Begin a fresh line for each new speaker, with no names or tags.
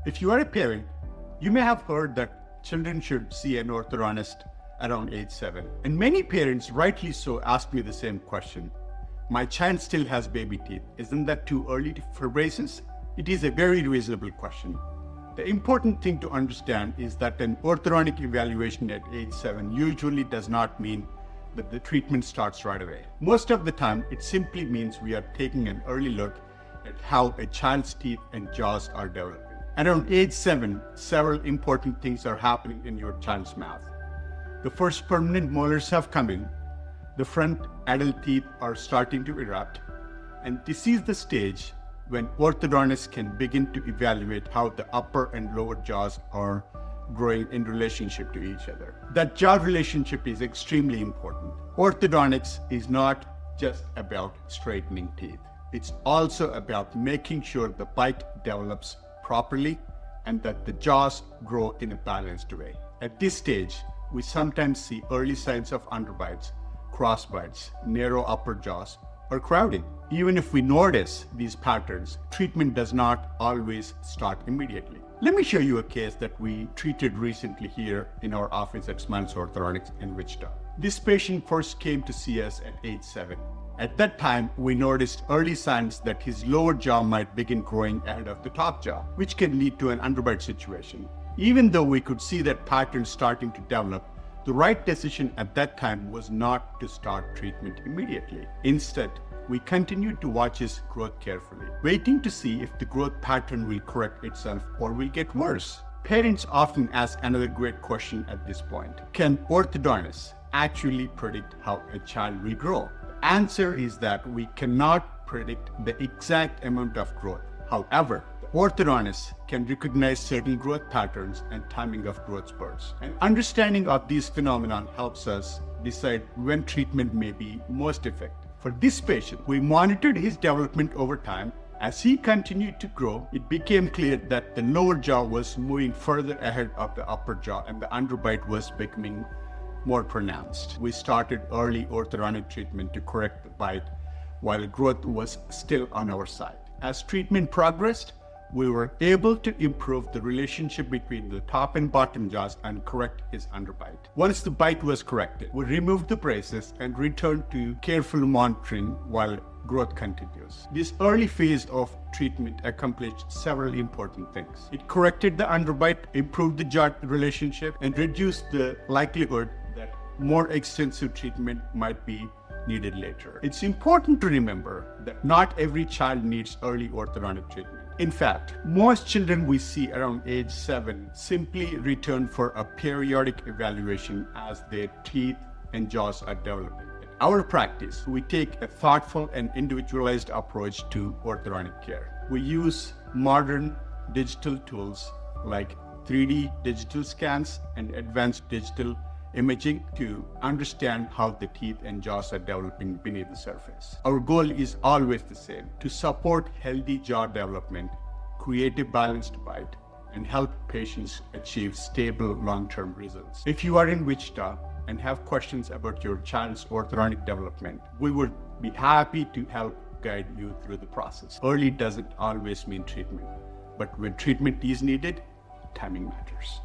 If you are a parent, you may have heard that children should see an orthodontist around age 7. And many parents, rightly so, ask me the same question. My child still has baby teeth. Isn't that too early for braces? It is a very reasonable question. The important thing to understand is that an orthodontic evaluation at age 7 usually does not mean that the treatment starts right away. Most of the time, it simply means we are taking an early look at how a child's teeth and jaws are developing. Around age 7, several important things are happening in your child's mouth. The first permanent molars have come in, the front adult teeth are starting to erupt, and this is the stage when orthodontists can begin to evaluate how the upper and lower jaws are growing in relationship to each other. That jaw relationship is extremely important. Orthodontics is not just about straightening teeth. It's also about making sure the bite develops properly and that the jaws grow in a balanced way. At this stage, we sometimes see early signs of underbites, crossbites, narrow upper jaws, or crowding. Even if we notice these patterns, treatment does not always start immediately. Let me show you a case that we treated recently here in our office at Smiles Orthodontics in Wichita. This patient first came to see us at age 7. At that time, we noticed early signs that his lower jaw might begin growing ahead of the top jaw, which can lead to an underbite situation. Even though we could see that pattern starting to develop, the right decision at that time was not to start treatment immediately. Instead, we continued to watch his growth carefully, waiting to see if the growth pattern will correct itself or will get worse. Parents often ask another great question at this point. Can orthodontists actually predict how a child will grow? The answer is that we cannot predict the exact amount of growth. However, orthodontists can recognize certain growth patterns and timing of growth spurts. An understanding of these phenomena helps us decide when treatment may be most effective. For this patient, we monitored his development over time. As he continued to grow, it became clear that the lower jaw was moving further ahead of the upper jaw and the underbite was becoming more pronounced. We started early orthodontic treatment to correct the bite while growth was still on our side. As treatment progressed, we were able to improve the relationship between the top and bottom jaws and correct his underbite. Once the bite was corrected, we removed the braces and returned to careful monitoring while growth continues. This early phase of treatment accomplished several important things. It corrected the underbite, improved the jaw relationship, and reduced the likelihood that more extensive treatment might be needed later. It's important to remember that not every child needs early orthodontic treatment. In fact, most children we see around age 7 simply return for a periodic evaluation as their teeth and jaws are developing. In our practice, we take a thoughtful and individualized approach to orthodontic care. We use modern digital tools like 3D digital scans and advanced digital imaging to understand how the teeth and jaws are developing beneath the surface. Our goal is always the same: to support healthy jaw development, create a balanced bite, and help patients achieve stable long-term results. If you are in Wichita and have questions about your child's orthodontic development, we would be happy to help guide you through the process. Early doesn't always mean treatment, but when treatment is needed, timing matters.